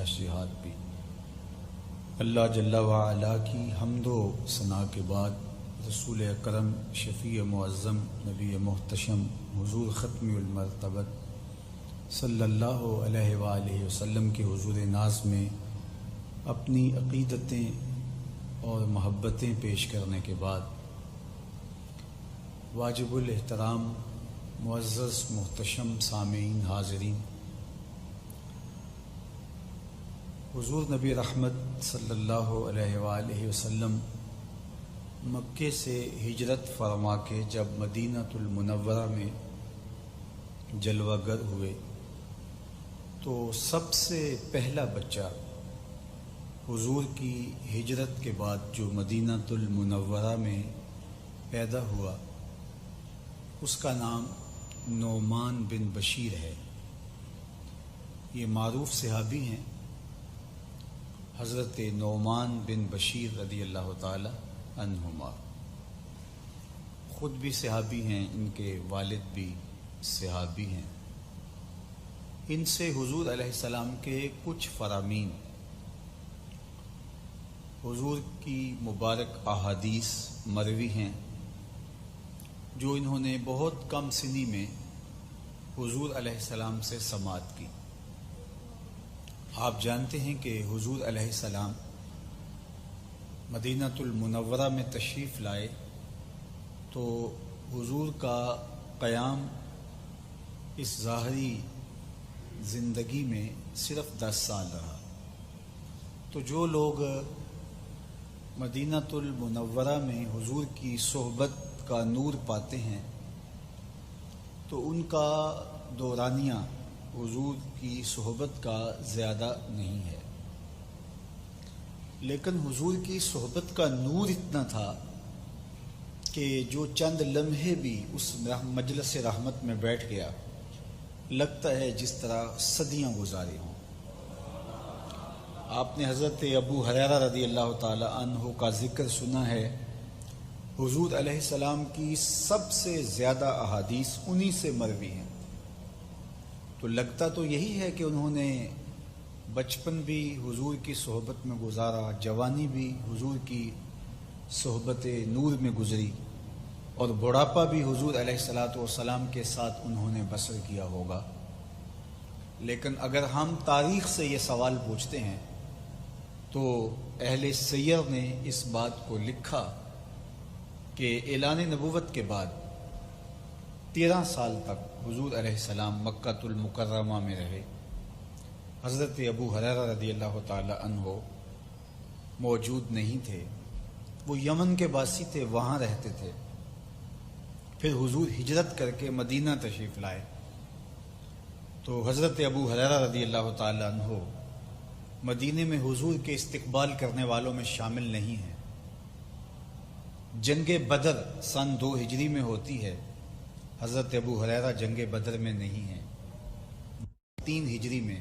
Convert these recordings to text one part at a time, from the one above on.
شہاد بھی۔ اللہ جل وعلا کی حمد و ثنا کے بعد رسول اکرم شفیع معظم نبی محتشم حضور ختم المرتبت صلی اللہ علیہ وآلہ وسلم کے حضور ناز میں اپنی عقیدتیں اور محبتیں پیش کرنے کے بعد واجب الاحترام معزز محتشم سامعین حاضرین، حضور نبی رحمت صلی اللہ علیہ وآلہ وسلم مکے سے ہجرت فرما کے جب مدینہ المنورہ میں جلوہ گر ہوئے تو سب سے پہلا بچہ حضور کی ہجرت کے بعد جو مدینہ المنورہ میں پیدا ہوا اس کا نام نعمان بن بشیر ہے۔ یہ معروف صحابی ہیں، حضرت نعمان بن بشیر رضی اللہ تعالی عنہما۔ خود بھی صحابی ہیں، ان کے والد بھی صحابی ہیں۔ ان سے حضور علیہ السلام کے کچھ فرامین، حضور کی مبارک احادیث مروی ہیں جو انہوں نے بہت کم سنی میں حضور علیہ السلام سے سماعت کی۔ آپ جانتے ہیں کہ حضور علیہ السلام مدینہ المنورہ میں تشریف لائے تو حضور کا قیام اس ظاہری زندگی میں صرف 10 سال رہا۔ تو جو لوگ مدینہ المنورہ میں حضور کی صحبت کا نور پاتے ہیں تو ان کا دورانیہ حضور کی صحبت کا زیادہ نہیں ہے، لیکن حضور کی صحبت کا نور اتنا تھا کہ جو چند لمحے بھی اس مجلس رحمت میں بیٹھ گیا لگتا ہے جس طرح صدیاں گزاری ہوں۔ آپ نے حضرت ابو ہریرہ رضی اللہ تعالی عنہ کا ذکر سنا ہے، حضور علیہ السلام کی سب سے زیادہ احادیث انہی سے مروی ہیں۔ تو لگتا تو یہی ہے کہ انہوں نے بچپن بھی حضور کی صحبت میں گزارا، جوانی بھی حضور کی صحبت نور میں گزری، اور بڑھاپا بھی حضور علیہ السلام کے ساتھ انہوں نے بسر کیا ہوگا۔ لیکن اگر ہم تاریخ سے یہ سوال پوچھتے ہیں تو اہل سیر نے اس بات کو لکھا کہ اعلان نبوت کے بعد 13 سال تک حضور علیہ السلام مکہ المکرمہ میں رہے۔ حضرت ابو ہریرہ رضی اللہ تعالی عنہ موجود نہیں تھے، وہ یمن کے باسی تھے، وہاں رہتے تھے۔ پھر حضور ہجرت کر کے مدینہ تشریف لائے تو حضرت ابو ہریرہ رضی اللہ تعالی عنہ مدینے میں حضور کے استقبال کرنے والوں میں شامل نہیں ہیں۔ جنگ بدر سن 2 ہجری میں ہوتی ہے، حضرت ابو ہریرہ جنگ بدر میں نہیں ہیں۔ 3 ہجری میں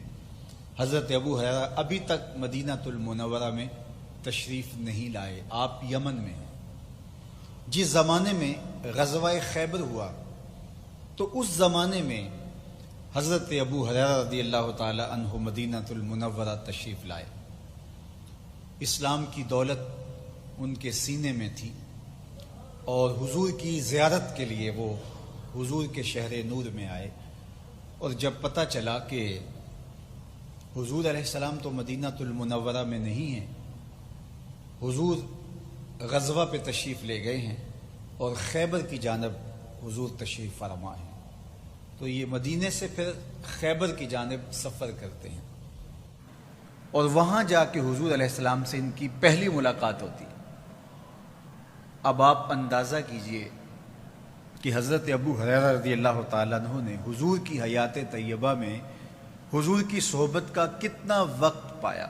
حضرت ابو ہریرہ ابھی تک مدینہ المنورہ میں تشریف نہیں لائے، آپ یمن میں ہیں۔ جس زمانے میں غزوہ خیبر ہوا تو اس زمانے میں حضرت ابو ہریرہ رضی اللہ تعالی عنہ مدینہ المنورہ تشریف لائے۔ اسلام کی دولت ان کے سینے میں تھی اور حضور کی زیارت کے لیے وہ حضور کے شہر نور میں آئے، اور جب پتہ چلا کہ حضور علیہ السلام تو مدینہ المنورہ میں نہیں ہیں، حضور غزوہ پہ تشریف لے گئے ہیں اور خیبر کی جانب حضور تشریف فرما ہیں، تو یہ مدینے سے پھر خیبر کی جانب سفر کرتے ہیں، اور وہاں جا کے حضور علیہ السلام سے ان کی پہلی ملاقات ہوتی ہے۔ اب آپ اندازہ کیجئے کہ حضرت ابو ہریرہ رضی اللہ تعالیٰ عنہ نے حضور کی حیات طیبہ میں حضور کی صحبت کا کتنا وقت پایا۔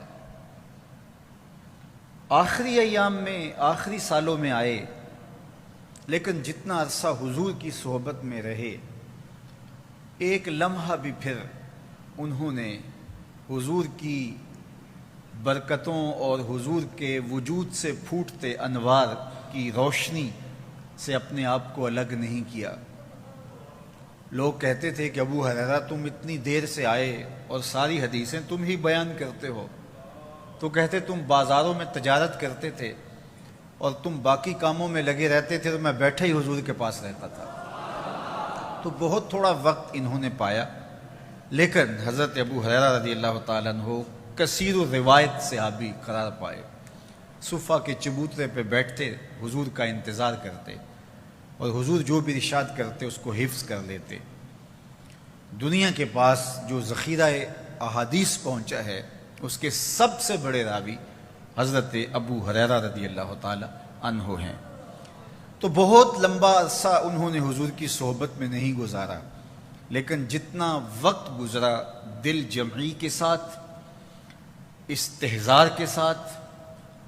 آخری ایام میں، آخری سالوں میں آئے، لیکن جتنا عرصہ حضور کی صحبت میں رہے، ایک لمحہ بھی پھر انہوں نے حضور کی برکتوں اور حضور کے وجود سے پھوٹتے انوار کی روشنی سے اپنے آپ کو الگ نہیں کیا۔ لوگ کہتے تھے کہ ابو ہریرہ تم اتنی دیر سے آئے اور ساری حدیثیں تم ہی بیان کرتے ہو، تو کہتے تم بازاروں میں تجارت کرتے تھے اور تم باقی کاموں میں لگے رہتے تھے، تو میں بیٹھے ہی حضور کے پاس رہتا تھا۔ تو بہت تھوڑا وقت انہوں نے پایا، لیکن حضرت ابو ہریرہ رضی اللہ تعالیٰ عنہ کثیر الروایت صحابی قرار پائے۔ صفہ کے چبوترے پہ بیٹھتے، حضور کا انتظار کرتے، اور حضور جو بھی ارشاد کرتے اس کو حفظ کر لیتے۔ دنیا کے پاس جو ذخیرہ احادیث پہنچا ہے اس کے سب سے بڑے راوی حضرت ابو ہریرہ رضی اللہ تعالی عنہ ہیں۔ تو بہت لمبا عرصہ انہوں نے حضور کی صحبت میں نہیں گزارا، لیکن جتنا وقت گزرا دل جمعی کے ساتھ، استحضار کے ساتھ،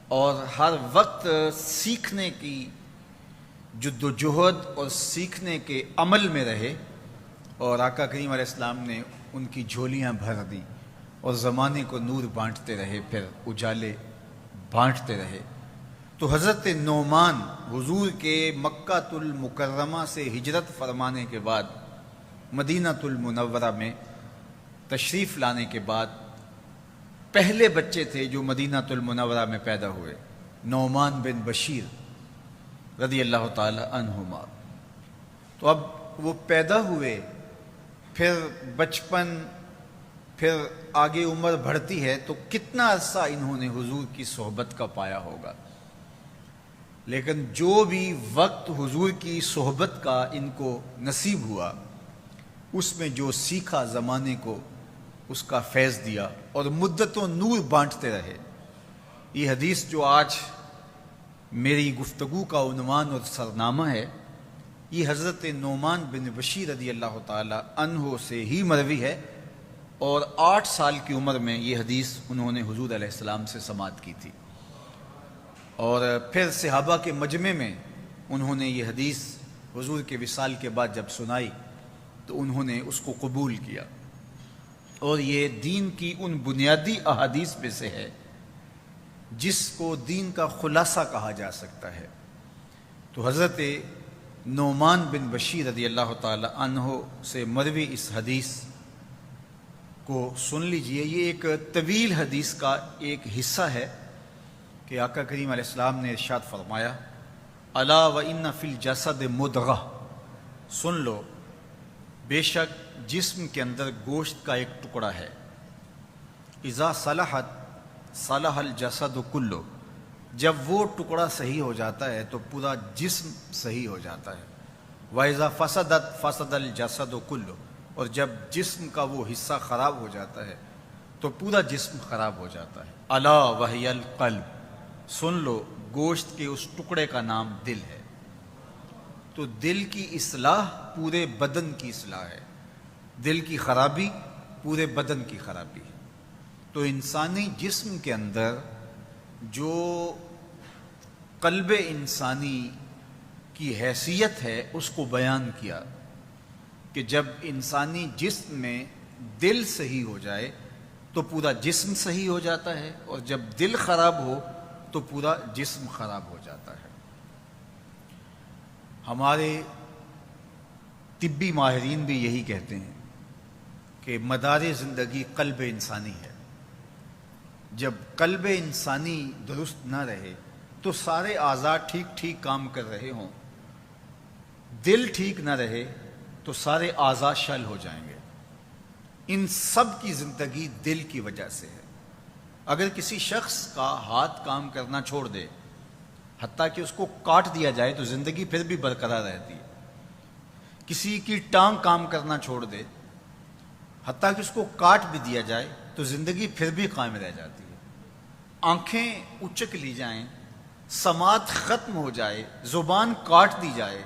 اور ہر وقت سیکھنے کی جد و جہد اور سیکھنے کے عمل میں رہے، اور آقا کریم علیہ السلام نے ان کی جھولیاں بھر دیں اور زمانے کو نور بانٹتے رہے، پھر اجالے بانٹتے رہے۔ تو حضرت نعمان حضور کے مکہ المکرمہ سے ہجرت فرمانے کے بعد مدینہ المنورہ میں تشریف لانے کے بعد پہلے بچے تھے جو مدینہ المنورہ میں پیدا ہوئے، نعمان بن بشیر رضی اللہ تعالی عنہما۔ تو اب وہ پیدا ہوئے، پھر بچپن، پھر آگے عمر بڑھتی ہے، تو کتنا عرصہ انہوں نے حضور کی صحبت کا پایا ہوگا۔ لیکن جو بھی وقت حضور کی صحبت کا ان کو نصیب ہوا، اس میں جو سیکھا زمانے کو اس کا فیض دیا اور مدتوں نور بانٹتے رہے۔ یہ حدیث جو آج میری گفتگو کا عنوان اور سرنامہ ہے، یہ حضرت نعمان بن بشیر رضی اللہ تعالی عنہ سے ہی مروی ہے، اور 8 سال کی عمر میں یہ حدیث انہوں نے حضور علیہ السلام سے سماعت کی تھی، اور پھر صحابہ کے مجمع میں انہوں نے یہ حدیث حضور کے وصال کے بعد جب سنائی تو انہوں نے اس کو قبول کیا، اور یہ دین کی ان بنیادی احادیث میں سے ہے جس کو دین کا خلاصہ کہا جا سکتا ہے۔ تو حضرت نعمان بن بشیر رضی اللہ تعالی عنہ سے مروی اس حدیث کو سن لیجئے۔ یہ ایک طویل حدیث کا ایک حصہ ہے کہ آقا کریم علیہ السلام نے ارشاد فرمایا، الا وان فی الجسد مضغہ، سن لو بے شک جسم کے اندر گوشت کا ایک ٹکڑا ہے، اذا صلحت صلح الجسد کلہ، جب وہ ٹکڑا صحیح ہو جاتا ہے تو پورا جسم صحیح ہو جاتا ہے، وَإِذَا فَسَدَتْ فَسَدَ الْجَسَدُ كُلُّ، اور جب جسم کا وہ حصہ خراب ہو جاتا ہے تو پورا جسم خراب ہو جاتا ہے۔ الا وَهِيَ الْقَلْبُ، سن لو گوشت کے اس ٹکڑے کا نام دل ہے۔ تو دل کی اصلاح پورے بدن کی اصلاح ہے، دل کی خرابی پورے بدن کی خرابی ہے۔ تو انسانی جسم کے اندر جو قلب انسانی کی حیثیت ہے اس کو بیان کیا کہ جب انسانی جسم میں دل صحیح ہو جائے تو پورا جسم صحیح ہو جاتا ہے، اور جب دل خراب ہو تو پورا جسم خراب ہو جاتا ہے۔ ہمارے طبی ماہرین بھی یہی کہتے ہیں کہ مدار زندگی قلب انسانی ہے۔ جب قلب انسانی درست نہ رہے تو سارے اعضاء ٹھیک کام کر رہے ہوں، دل ٹھیک نہ رہے تو سارے اعضاء شل ہو جائیں گے۔ ان سب کی زندگی دل کی وجہ سے ہے۔ اگر کسی شخص کا ہاتھ کام کرنا چھوڑ دے، حتیٰ کہ اس کو کاٹ دیا جائے تو زندگی پھر بھی برقرار رہتی ہے۔ کسی کی ٹانگ کام کرنا چھوڑ دے، حتیٰ کہ اس کو کاٹ بھی دیا جائے تو زندگی پھر بھی قائم رہ جاتی ہے۔ آنکھیں اچک لی جائیں، سماعت ختم ہو جائے، زبان کاٹ دی جائے،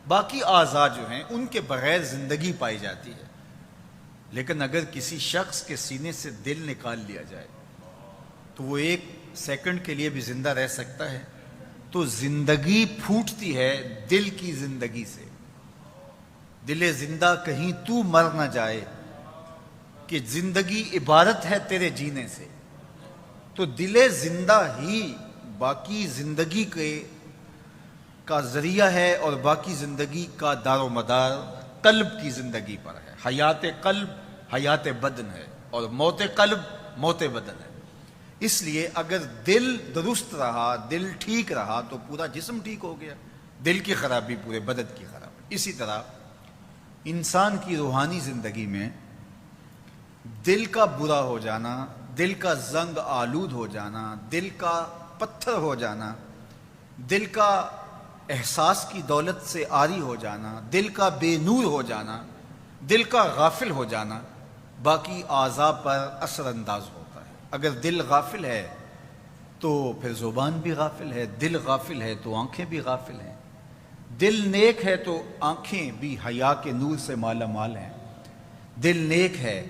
باقی اعضاء جو ہیں ان کے بغیر زندگی پائی جاتی ہے۔ لیکن اگر کسی شخص کے سینے سے دل نکال لیا جائے تو وہ 1 سیکنڈ کے لیے بھی زندہ رہ سکتا ہے۔ تو زندگی پھوٹتی ہے دل کی زندگی سے۔ دل زندہ کہیں تو مر نہ جائے، کہ زندگی عبارت ہے تیرے جینے سے۔ تو دل زندہ ہی باقی زندگی کا ذریعہ ہے اور باقی زندگی کا دار و مدار قلب کی زندگی پر ہے. حیات قلب حیات بدن ہے اور موت قلب موت بدن ہے. اس لیے اگر دل درست رہا، دل ٹھیک رہا تو پورا جسم ٹھیک ہو گیا. دل کی خرابی پورے بدن کی خرابی. اسی طرح انسان کی روحانی زندگی میں دل کا برا ہو جانا، دل کا زنگ آلود ہو جانا، دل کا پتھر ہو جانا، دل کا احساس کی دولت سے عاری ہو جانا، دل کا بے نور ہو جانا، دل کا غافل ہو جانا باقی اعضاء پر اثر انداز ہوتا ہے. اگر دل غافل ہے تو پھر زبان بھی غافل ہے، دل غافل ہے تو آنکھیں بھی غافل ہیں، دل نیک ہے تو آنکھیں بھی حیا کے نور سے مالا مال ہیں، دل نیک ہے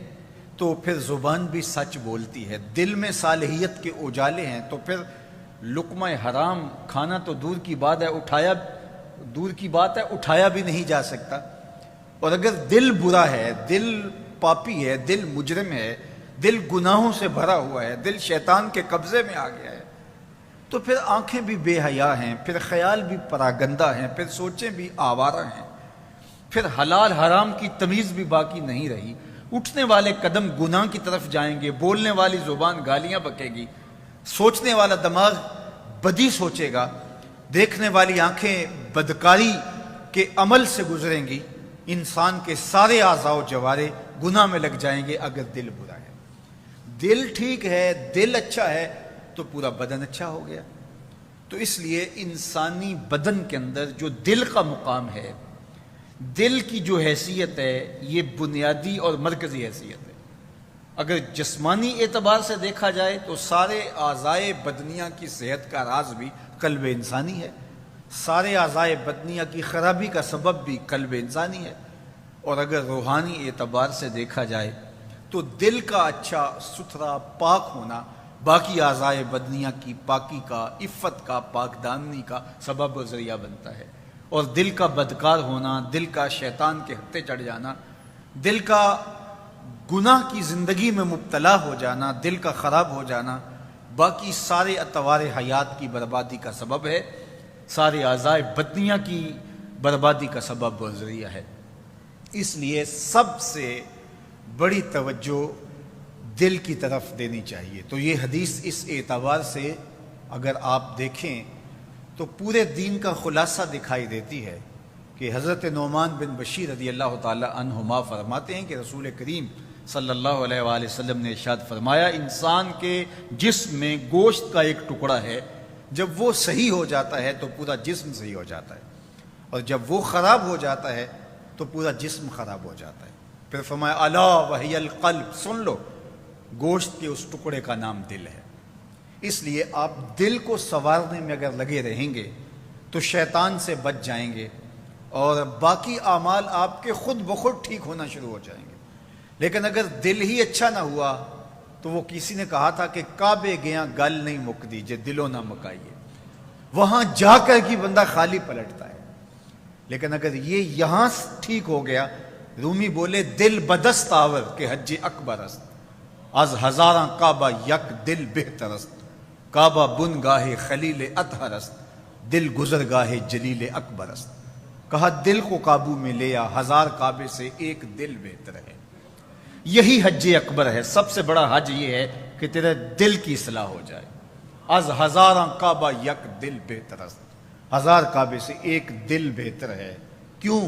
تو پھر زبان بھی سچ بولتی ہے، دل میں صالحیت کے اجالے ہیں تو پھر لقمہ حرام کھانا تو دور کی بات ہے اٹھایا بھی نہیں جا سکتا. اور اگر دل برا ہے، دل پاپی ہے، دل مجرم ہے، دل گناہوں سے بھرا ہوا ہے، دل شیطان کے قبضے میں آ گیا ہے تو پھر آنکھیں بھی بے حیا ہیں، پھر خیال بھی پراگندہ ہیں، پھر سوچیں بھی آوارہ ہیں، پھر حلال حرام کی تمیز بھی باقی نہیں رہی. اٹھنے والے قدم گناہ کی طرف جائیں گے، بولنے والی زبان گالیاں بکے گی، سوچنے والا دماغ بدی سوچے گا، دیکھنے والی آنکھیں بدکاری کے عمل سے گزریں گی. انسان کے سارے اعضاء و جوارے گناہ میں لگ جائیں گے اگر دل برا ہے. دل ٹھیک ہے، دل اچھا ہے تو پورا بدن اچھا ہو گیا. تو اس لیے انسانی بدن کے اندر جو دل کا مقام ہے، دل کی جو حیثیت ہے، یہ بنیادی اور مرکزی حیثیت ہے. اگر جسمانی اعتبار سے دیکھا جائے تو سارے اعضائے بدنیہ کی صحت کا راز بھی قلب انسانی ہے، سارے اعضائے بدنیہ کی خرابی کا سبب بھی قلب انسانی ہے. اور اگر روحانی اعتبار سے دیکھا جائے تو دل کا اچھا ستھرا پاک ہونا باقی اعضائے بدنیہ کی پاکی کا، عفت کا، پاک دامنی کا سبب و ذریعہ بنتا ہے. اور دل کا بدکار ہونا، دل کا شیطان کے ہتھے چڑھ جانا، دل کا گناہ کی زندگی میں مبتلا ہو جانا، دل کا خراب ہو جانا باقی سارے اطوار حیات کی بربادی کا سبب ہے، سارے اعضائے بدنیہ کی بربادی کا سبب و ذریعہ ہے. اس لیے سب سے بڑی توجہ دل کی طرف دینی چاہیے. تو یہ حدیث اس اعتبار سے اگر آپ دیکھیں تو پورے دین کا خلاصہ دکھائی دیتی ہے کہ حضرت نعمان بن بشیر رضی اللہ تعالی عنہما فرماتے ہیں کہ رسول کریم صلی اللہ علیہ وآلہ وسلم نے ارشاد فرمایا، انسان کے جسم میں گوشت کا ایک ٹکڑا ہے، جب وہ صحیح ہو جاتا ہے تو پورا جسم صحیح ہو جاتا ہے، اور جب وہ خراب ہو جاتا ہے تو پورا جسم خراب ہو جاتا ہے. پھر فرمایا الا وہی القلب، سن لو گوشت کے اس ٹکڑے کا نام دل ہے. اس لیے آپ دل کو سنوارنے میں اگر لگے رہیں گے تو شیطان سے بچ جائیں گے اور باقی اعمال آپ کے خود بخود ٹھیک ہونا شروع ہو جائیں گے. لیکن اگر دل ہی اچھا نہ ہوا تو وہ کسی نے کہا تھا کہ کعبے گیا گل نہیں مکدی جے دلوں نہ مکائیے، وہاں جا کر کی بندہ خالی پلٹتا ہے. لیکن اگر یہ یہاں ٹھیک ہو گیا، رومی بولے دل بدست آور کہ حج اکبر است، از ہزاراں کعبہ یک دل بہتر است، کعبہ بن گاہے خلیل اطہر است، دل گزر گاہے جلیل اکبر است. کہا دل کو قابو میں لیا، ہزار کعبے سے ایک دل بہتر ہے. یہی حج اکبر ہے. سب سے بڑا حج یہ ہے کہ تیرے دل کی اصلاح ہو جائے. از ہزاراں کعبہ یک دل بہتر است، ہزار کعبے سے ایک دل بہتر ہے. کیوں؟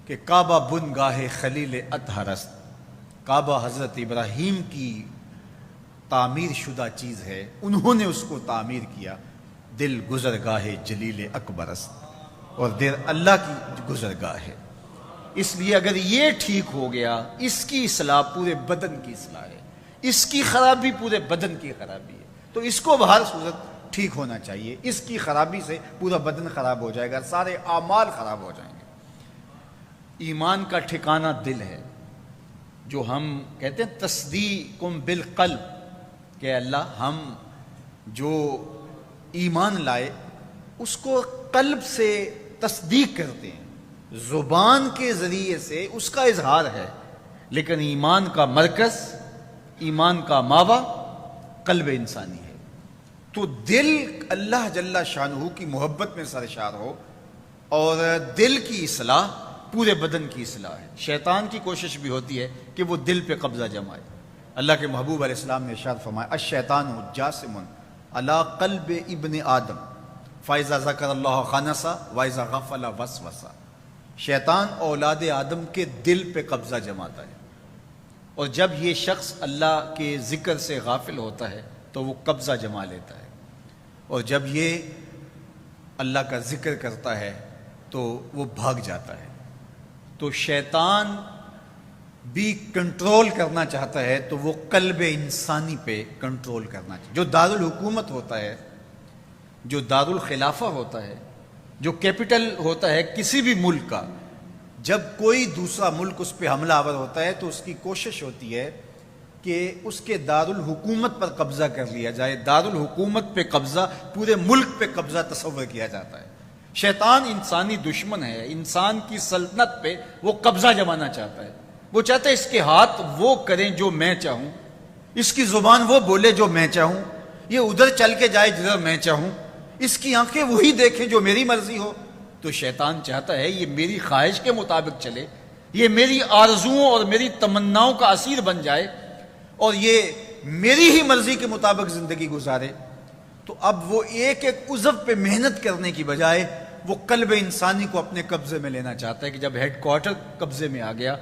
کہ کعبہ بن گاہے خلیل اطہر است. کعبہ حضرت ابراہیم کی تعمیر شدہ چیز ہے، انہوں نے اس کو تعمیر کیا. دل گزر گاہے جلیل اکبر است، اور دل اللہ کی گزرگاہ ہے. اس لیے اگر یہ ٹھیک ہو گیا، اس کی اصلاح پورے بدن کی اصلاح ہے، اس کی خرابی پورے بدن کی خرابی ہے. تو اس کو بہر صورت ٹھیک ہونا چاہیے. اس کی خرابی سے پورا بدن خراب ہو جائے گا، سارے اعمال خراب ہو جائیں گے. ایمان کا ٹھکانہ دل ہے، جو ہم کہتے ہیں تصدیقم بالقلب، کہ اللہ ہم جو ایمان لائے اس کو قلب سے تصدیق کرتے ہیں، زبان کے ذریعے سے اس کا اظہار ہے، لیکن ایمان کا مرکز، ایمان کا ماوا قلب انسانی ہے. تو دل اللہ جل شانہ کی محبت میں سرشار ہو اور دل کی اصلاح پورے بدن کی اصلاح ہے۔ شیطان کی کوشش بھی ہوتی ہے کہ وہ دل پہ قبضہ جمائے۔ اللہ کے محبوب علیہ السلام نے ارشاد فرمایا الشیطان جاسم علی قلب ابن آدم فاذا ذکر اللہ خنس واذا غفل وسوس۔ شیطان اولاد آدم کے دل پہ قبضہ جماتا ہے، اور جب یہ شخص اللہ کے ذکر سے غافل ہوتا ہے تو وہ قبضہ جما لیتا ہے، اور جب یہ اللہ کا ذکر کرتا ہے تو وہ بھاگ جاتا ہے۔ تو شیطان بھی کنٹرول کرنا چاہتا ہے تو وہ قلب انسانی پہ کنٹرول کرنا چاہتا ہے۔ جو دارالحکومت ہوتا ہے، جو دارالخلافہ ہوتا ہے، جو کیپٹل ہوتا ہے کسی بھی ملک کا، جب کوئی دوسرا ملک اس پہ حملہ آور ہوتا ہے تو اس کی کوشش ہوتی ہے کہ اس کے دارالحکومت پر قبضہ کر لیا جائے۔ دارالحکومت پہ قبضہ، پورے ملک پہ قبضہ تصور کیا جاتا ہے۔ شیطان انسانی دشمن ہے، انسان کی سلطنت پہ وہ قبضہ جمانا چاہتا ہے۔ وہ چاہتا ہے اس کے ہاتھ وہ کریں جو میں چاہوں، اس کی زبان وہ بولے جو میں چاہوں، یہ ادھر چل کے جائے جدھر میں چاہوں، اس کی آنکھیں وہی دیکھیں جو میری مرضی ہو۔ تو شیطان چاہتا ہے یہ میری خواہش کے مطابق چلے، یہ میری آرزوؤں اور میری تمناؤں کا اسیر بن جائے، اور یہ میری ہی مرضی کے مطابق زندگی گزارے۔ تو اب وہ ایک ایک عضو پہ محنت کرنے کی بجائے وہ قلب انسانی کو اپنے قبضے میں لینا چاہتا ہے کہ جب ہیڈ کوارٹر قبضے میں آ گیا،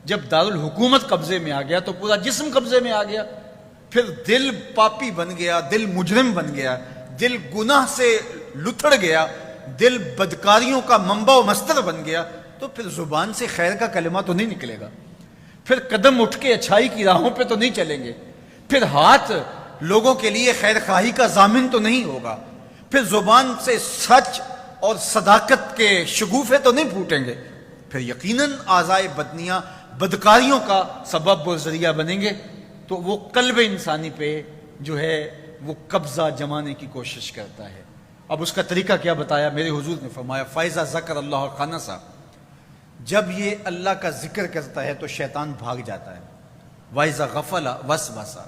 جب دارالحکومت قبضے میں آ گیا تو پورا جسم قبضے میں آ گیا، پھر دل پاپی بن گیا، دل مجرم بن گیا، دل گناہ سے لتڑ گیا، دل بدکاریوں کا منبع و مصدر بن گیا، تو پھر زبان سے خیر کا کلمہ تو نہیں نکلے گا، پھر قدم اٹھ کے اچھائی کی راہوں پہ تو نہیں چلیں گے، پھر ہاتھ لوگوں کے لیے خیر خواہی کا ضامن تو نہیں ہوگا، پھر زبان سے سچ اور صداقت کے شگوفے تو نہیں پھوٹیں گے، پھر یقیناً اعضائے بدنیاں بدکاریوں کا سبب و ذریعہ بنیں گے۔ تو وہ قلب انسانی پہ جو ہے وہ قبضہ جمانے کی کوشش کرتا ہے۔ اب اس کا طریقہ کیا بتایا؟ میرے حضور نے فرمایا فَإِذَا ذَكَرَ اللَّهَ خَنَسَ، جب یہ اللہ کا ذکر کرتا ہے تو شیطان بھاگ جاتا ہے، وَإِذَا غَفَلَ وَسْوَسَ،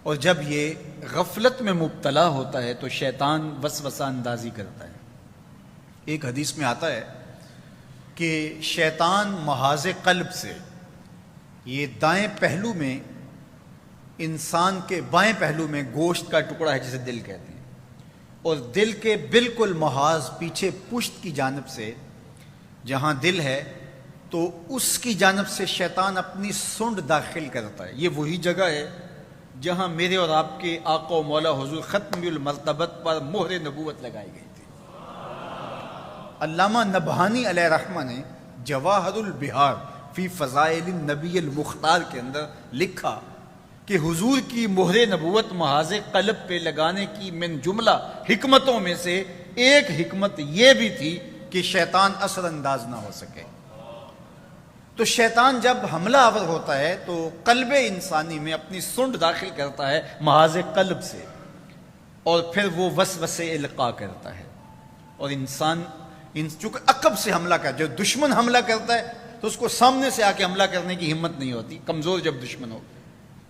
اور جب یہ غفلت میں مبتلا ہوتا ہے تو شیطان وسوسہ اندازی کرتا ہے۔ ایک حدیث میں آتا ہے کہ شیطان محاذ قلب سے، یہ دائیں پہلو میں، انسان کے بائیں پہلو میں گوشت کا ٹکڑا ہے جسے دل کہتے ہیں، اور دل کے بالکل محاذ پیچھے پشت کی جانب سے جہاں دل ہے تو اس کی جانب سے شیطان اپنی سونڈ داخل کرتا ہے۔ یہ وہی جگہ ہے جہاں میرے اور آپ کے آقا و مولا حضور ختم المرتبت پر مہر نبوت لگائی گئی تھی۔ علامہ نبہانی علیہ رحمہ نے جواہر البہار فی فضائل النبی المختار کے اندر لکھا کہ حضور کی مہر نبوت محاذ قلب پہ لگانے کی من جملہ حکمتوں میں سے ایک حکمت یہ بھی تھی کہ شیطان اثر انداز نہ ہو سکے۔ تو شیطان جب حملہ آور ہوتا ہے تو قلب انسانی میں اپنی سونڈ داخل کرتا ہے محاذ قلب سے، اور پھر وہ وسوسے القاء کرتا ہے، اور انسان چونکہ عقب سے حملہ کرتا ہے، جو دشمن حملہ کرتا ہے تو اس کو سامنے سے آ کے حملہ کرنے کی ہمت نہیں ہوتی، کمزور جب دشمن ہو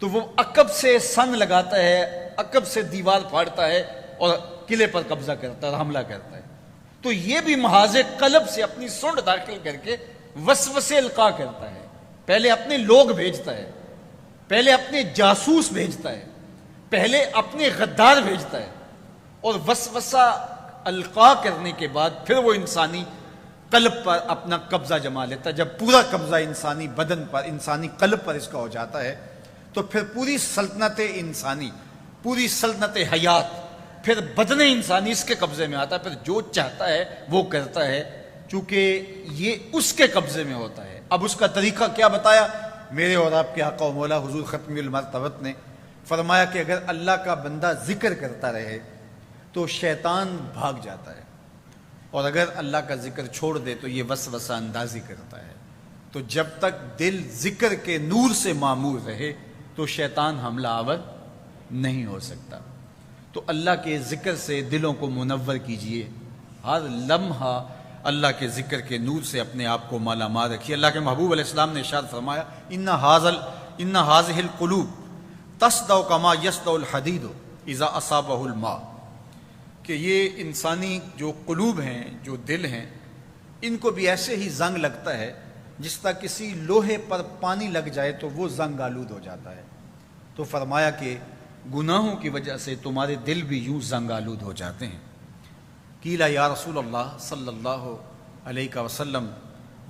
تو وہ عقب سے سن لگاتا ہے، عقب سے دیوار پھاڑتا ہے اور قلعے پر قبضہ کرتا ہے اور حملہ کرتا ہے۔ تو یہ بھی محاذ قلب سے اپنی سونڈ داخل کر کے وسوسے القاء کرتا ہے، پہلے اپنے لوگ بھیجتا ہے، پہلے اپنے جاسوس بھیجتا ہے، پہلے اپنے غدار بھیجتا ہے، اور وسوسہ القاء کرنے کے بعد پھر وہ انسانی قلب پر اپنا قبضہ جما لیتا ہے۔ جب پورا قبضہ انسانی بدن پر، انسانی قلب پر اس کا ہو جاتا ہے تو پھر پوری سلطنت انسانی، پوری سلطنت حیات، پھر بدن انسانی اس کے قبضے میں آتا ہے، پھر جو چاہتا ہے وہ کرتا ہے، چونکہ یہ اس کے قبضے میں ہوتا ہے۔ اب اس کا طریقہ کیا بتایا؟ میرے اور آپ کے آقا و مولا حضور ختم المرتبت نے فرمایا کہ اگر اللہ کا بندہ ذکر کرتا رہے تو شیطان بھاگ جاتا ہے، اور اگر اللہ کا ذکر چھوڑ دے تو یہ وسوسہ اندازی کرتا ہے۔ تو جب تک دل ذکر کے نور سے معمور رہے تو شیطان حملہ آور نہیں ہو سکتا۔ تو اللہ کے ذکر سے دلوں کو منور کیجئے، ہر لمحہ اللہ کے ذکر کے نور سے اپنے آپ کو مالا مال رکھیے۔ اللہ کے محبوب علیہ السلام نے ارشاد فرمایا ان هذه القلوب تصدع كما يصدع الحديد اذا اصابه الماء، کہ یہ انسانی جو قلوب ہیں، جو دل ہیں، ان کو بھی ایسے ہی زنگ لگتا ہے جس طرح کسی لوہے پر پانی لگ جائے تو وہ زنگ آلود ہو جاتا ہے۔ تو فرمایا کہ گناہوں کی وجہ سے تمہارے دل بھی یوں زنگ آلود ہو جاتے ہیں۔ قیل یا رسول اللہ صلی اللہ علیہ وسلم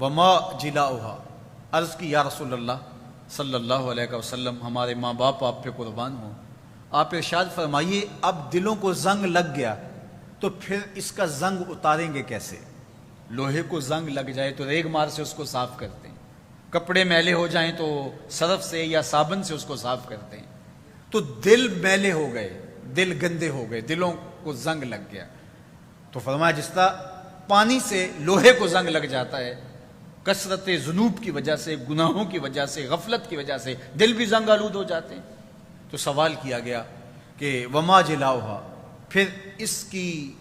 وما جلاؤہا، عرض کی یا رسول اللہ صلی اللہ علیہ وسلم ہمارے ماں باپ آپ پہ قربان ہوں، آپ ارشاد فرمائیے اب دلوں کو زنگ لگ گیا تو پھر اس کا زنگ اتاریں گے کیسے؟ لوہے کو زنگ لگ جائے تو ریگ مار سے اس کو صاف کرتے ہیں، کپڑے میلے ہو جائیں تو صرف سے یا صابن سے اس کو صاف کرتے ہیں، تو دل میلے ہو گئے، دل گندے ہو گئے، دلوں کو زنگ لگ گیا۔ تو فرمایا جس طرح پانی سے لوہے کو زنگ لگ جاتا ہے، کثرت ذنوب کی وجہ سے، گناہوں کی وجہ سے، غفلت کی وجہ سے دل بھی زنگ آلود ہو جاتے ہیں۔ تو سوال کیا گیا کہ وما جلاؤہا، پھر اس کی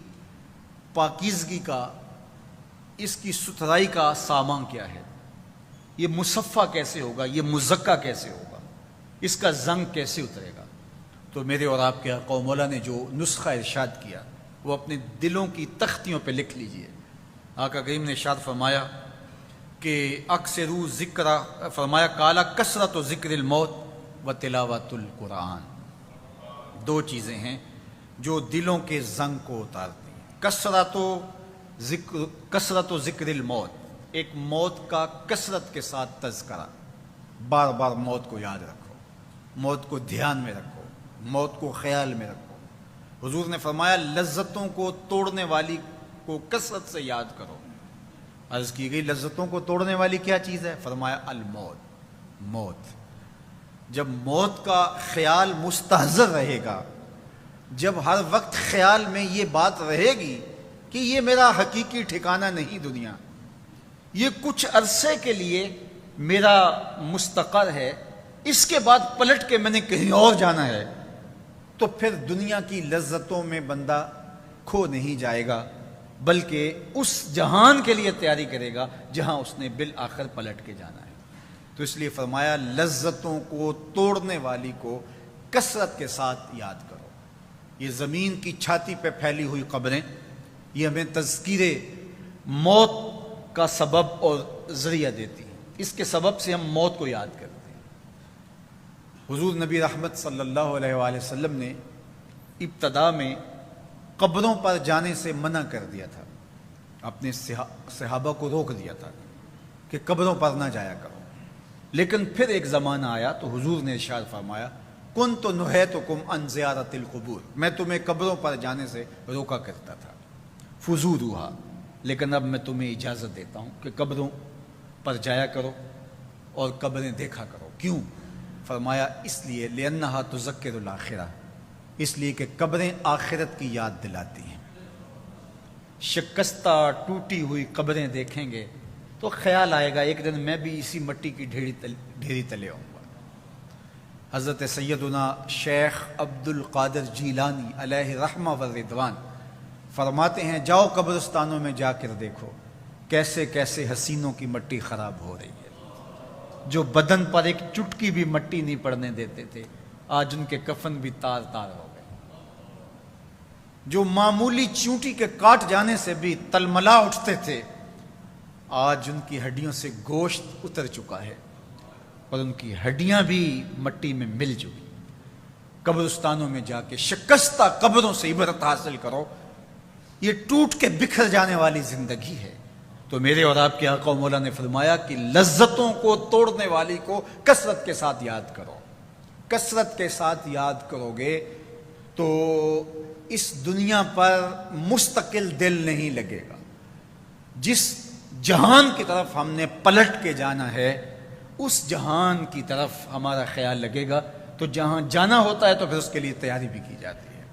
پاکیزگی کا، اس کی ستھرائی کا سامان کیا ہے؟ یہ مصفہ کیسے ہوگا؟ یہ مزکہ کیسے ہوگا؟ اس کا زنگ کیسے اترے گا؟ تو میرے اور آپ کے آقا و مولا نے جو نسخہ ارشاد کیا وہ اپنے دلوں کی تختیوں پہ لکھ لیجئے۔ آقا کریم نے ارشاد فرمایا کہ اکثروا ذکر، فرمایا کالا کثرت و ذکر الموت و تلاوت القرآن، دو چیزیں ہیں جو دلوں کے زنگ کو اتارتی ہیں۔ کثرت و ذکر الموت، ایک موت کا کثرت کے ساتھ تذکرہ، بار بار موت کو یاد رکھو، موت کو دھیان میں رکھو، موت کو خیال میں رکھو۔ حضور نے فرمایا لذتوں کو توڑنے والی کو کثرت سے یاد کرو۔ عرض کی گئی لذتوں کو توڑنے والی کیا چیز ہے؟ فرمایا الموت، موت۔ جب موت کا خیال مستحضر رہے گا، جب ہر وقت خیال میں یہ بات رہے گی کہ یہ میرا حقیقی ٹھکانہ نہیں دنیا، یہ کچھ عرصے کے لیے میرا مستقر ہے، اس کے بعد پلٹ کے میں نے کہیں اور جانا ہے، تو پھر دنیا کی لذتوں میں بندہ کھو نہیں جائے گا، بلکہ اس جہان کے لیے تیاری کرے گا جہاں اس نے بالآخر پلٹ کے جانا ہے۔ تو اس لیے فرمایا لذتوں کو توڑنے والی کو کثرت کے ساتھ یاد کرو۔ یہ زمین کی چھاتی پہ پھیلی ہوئی قبریں، یہ ہمیں تذکیر موت کا سبب اور ذریعہ دیتی ہیں، اس کے سبب سے ہم موت کو یاد کرتے ہیں۔ حضور نبی رحمت صلی اللہ علیہ وآلہ وسلم نے ابتدا میں قبروں پر جانے سے منع کر دیا تھا، اپنے صحابہ کو روک دیا تھا کہ قبروں پر نہ جایا کرو، لیکن پھر ایک زمانہ آیا تو حضور نے ارشاد فرمایا کنت نہیتکم عن زیارت القبور، میں تمہیں قبروں پر جانے سے روکا کرتا تھا، فزوروہا، لیکن اب میں تمہیں اجازت دیتا ہوں کہ قبروں پر جایا کرو اور قبریں دیکھا کرو۔ کیوں؟ فرمایا اس لیے لأنہا تذکر الآخرہ، اس لیے کہ قبریں آخرت کی یاد دلاتی ہیں۔ شکستہ ٹوٹی ہوئی قبریں دیکھیں گے تو خیال آئے گا ایک دن میں بھی اسی مٹی کی ڈھیری تلے ہوں گا۔ حضرت سیدنا شیخ عبد القادر جیلانی علیہ رحمہ و رضوان فرماتے ہیں جاؤ قبرستانوں میں جا کر دیکھو کیسے کیسے حسینوں کی مٹی خراب ہو رہی ہے، جو بدن پر ایک چٹکی بھی مٹی نہیں پڑنے دیتے تھے، آج ان کے کفن بھی تار تار ہو گئے، جو معمولی چونٹی کے کاٹ جانے سے بھی تلملا اٹھتے تھے، آج ان کی ہڈیوں سے گوشت اتر چکا ہے اور ان کی ہڈیاں بھی مٹی میں مل چکی۔ قبرستانوں میں جا کے شکستہ قبروں سے عبرت حاصل کرو، یہ ٹوٹ کے بکھر جانے والی زندگی ہے۔ تو میرے اور آپ کے آقا و مولا نے فرمایا کہ لذتوں کو توڑنے والی کو کثرت کے ساتھ یاد کرو، کثرت کے ساتھ یاد کرو گے تو اس دنیا پر مستقل دل نہیں لگے گا۔ جس جہان کی طرف ہم نے پلٹ کے جانا ہے اس جہان کی طرف ہمارا خیال لگے گا، تو جہاں جانا ہوتا ہے تو پھر اس کے لیے تیاری بھی کی جاتی ہے۔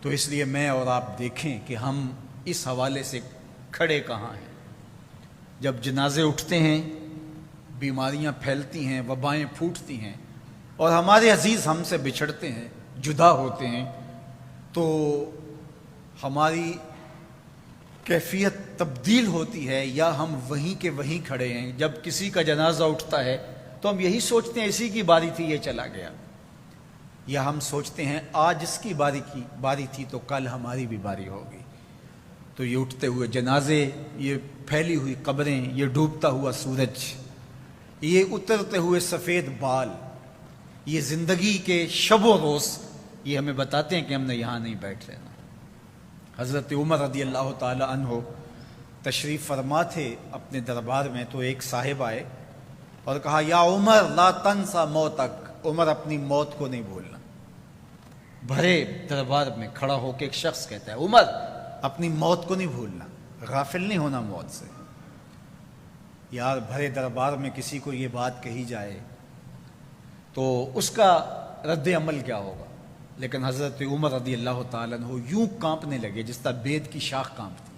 تو اس لیے میں اور آپ دیکھیں کہ ہم اس حوالے سے کھڑے کہاں ہیں۔ جب جنازے اٹھتے ہیں، بیماریاں پھیلتی ہیں، وبائیں پھوٹتی ہیں اور ہمارے عزیز ہم سے بچھڑتے ہیں، جدا ہوتے ہیں، تو ہماری کیفیت تبدیل ہوتی ہے یا ہم وہیں کے وہیں کھڑے ہیں؟ جب کسی کا جنازہ اٹھتا ہے تو ہم یہی سوچتے ہیں اسی کی باری تھی یہ چلا گیا، یا ہم سوچتے ہیں آج اس کی باری تھی تو کل ہماری بھی باری ہوگی؟ تو یہ اٹھتے ہوئے جنازے، یہ پھیلی ہوئی قبریں، یہ ڈوبتا ہوا سورج، یہ اترتے ہوئے سفید بال، یہ زندگی کے شب و روز، یہ ہمیں بتاتے ہیں کہ ہم نے یہاں نہیں بیٹھ رہنا۔ حضرت عمر رضی اللہ تعالی عنہ تشریف فرما تھے اپنے دربار میں، تو ایک صاحب آئے اور کہا یا عمر لا تنسا موتک، عمر اپنی موت کو نہیں بھولنا۔ بھرے دربار میں کھڑا ہو کے ایک شخص کہتا ہے عمر اپنی موت کو نہیں بھولنا، غافل نہیں ہونا موت سے۔ یار بھرے دربار میں کسی کو یہ بات کہی جائے تو اس کا رد عمل کیا ہوگا، لیکن حضرت عمر رضی اللہ تعالیٰ عنہ یوں کانپنے لگے جس طرح بید کی شاخ کانپتی۔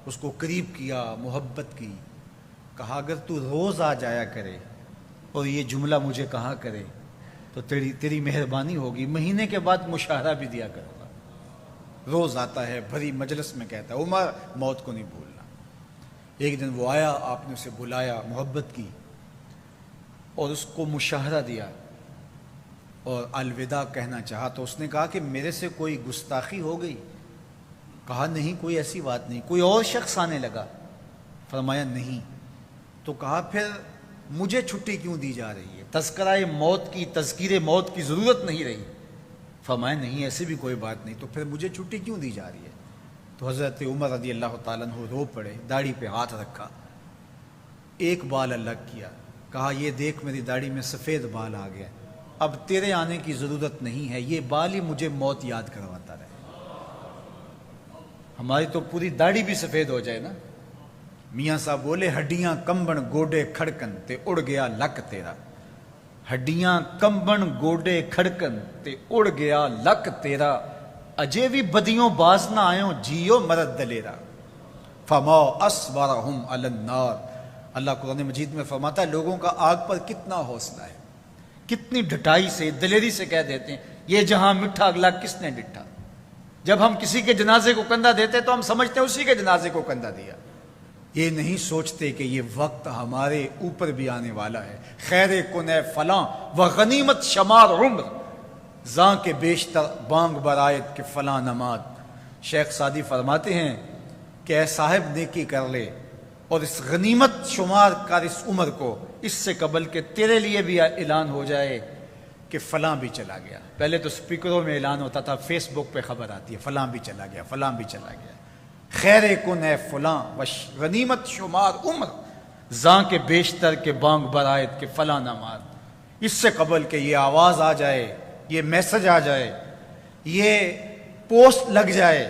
اس کو قریب کیا، محبت کی، کہا اگر تو روز آ جایا کرے اور یہ جملہ مجھے کہا کرے تو تیری مہربانی ہوگی، مہینے کے بعد مشاہرہ بھی دیا کروں گا۔ روز آتا ہے، بھری مجلس میں کہتا ہے عمر موت کو نہیں بھولنا۔ ایک دن وہ آیا، آپ نے اسے بلایا، محبت کی اور اس کو مشاہرہ دیا اور الوداع کہنا چاہا تو اس نے کہا کہ میرے سے کوئی گستاخی ہو گئی؟ کہا نہیں، کوئی ایسی بات نہیں۔ کوئی اور شخص آنے لگا؟ فرمایا نہیں۔ تو کہا پھر مجھے چھٹی کیوں دی جا رہی ہے؟ تذکرہ موت کی، تذکیر موت کی ضرورت نہیں رہی۔ فرمایا نہیں، ایسی بھی کوئی بات نہیں، تو پھر مجھے چھٹی کیوں دی جا رہی ہے؟ تو حضرت عمر رضی اللہ تعالیٰ عنہ رو پڑے، داڑھی پہ ہاتھ رکھا، ایک بال الگ کیا، کہا یہ دیکھ میری داڑھی میں سفید بال آ گیا، اب تیرے آنے کی ضرورت نہیں ہے، یہ بال ہی مجھے موت یاد کرواتا رہے۔ ہماری تو پوری داڑھی بھی سفید ہو جائے نا۔ میاں صاحب بولے ہڈیاں کمبن گوڈے کھڑکن تے اڑ گیا لک تیرا، ہڈیاں کمبن گوڈے کھڑکن تے اڑ گیا لک تیرا، اجے بھی بدیوں باز نہ آئیں جیو مرد دلیرا، فما اصبرہم علی النار۔ اللہ قرآن مجید میں فرماتا ہے لوگوں کا آگ پر کتنا حوصلہ ہے، کتنی ڈٹائی سے، دلیری سے کہہ دیتے ہیں یہ جہاں مٹھا اگلا کس نے ڈٹھا۔ جب ہم کسی کے جنازے کو کندھا دیتے تو ہم سمجھتے ہیں اسی کے جنازے کو کندھا دیا، یہ نہیں سوچتے کہ یہ وقت ہمارے اوپر بھی آنے والا ہے۔ خیر کن ہے فلاں و غنیمت شمار عمر، زاں کے بیشتر بانگ برآیت کے فلاں نماز۔ شیخ سعدی فرماتے ہیں کہ اے صاحب نیکی کر لے اور اس غنیمت شمار کر اس عمر کو، اس سے قبل کہ تیرے لیے بھی اعلان ہو جائے کہ فلاں بھی چلا گیا۔ پہلے تو سپیکروں میں اعلان ہوتا تھا، فیس بک پہ خبر آتی ہے فلاں بھی چلا گیا، فلاں بھی چلا گیا۔ خیر کن ہے فلاں و غنیمت شمار عمر، زاں کے بیشتر کے بانگ برآیت کے فلاں نماز۔ اس سے قبل کہ یہ آواز آ جائے، یہ میسج آ جائے، یہ پوسٹ لگ جائے،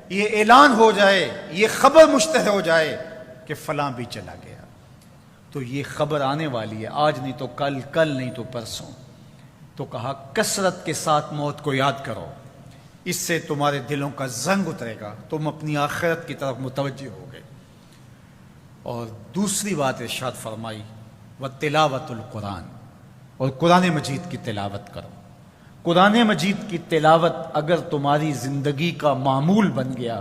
یہ اعلان ہو جائے، یہ خبر مشتہر ہو جائے کہ فلاں بھی چلا گیا، تو یہ خبر آنے والی ہے، آج نہیں تو کل، کل نہیں تو پرسوں۔ تو کہا کثرت کے ساتھ موت کو یاد کرو، اس سے تمہارے دلوں کا زنگ اترے گا، تم اپنی آخرت کی طرف متوجہ ہو گئے۔ اور دوسری بات ارشاد فرمائی وَتِلَاوَةُ القرآن، اور قرآن مجید کی تلاوت کرو۔ قرآن مجید کی تلاوت اگر تمہاری زندگی کا معمول بن گیا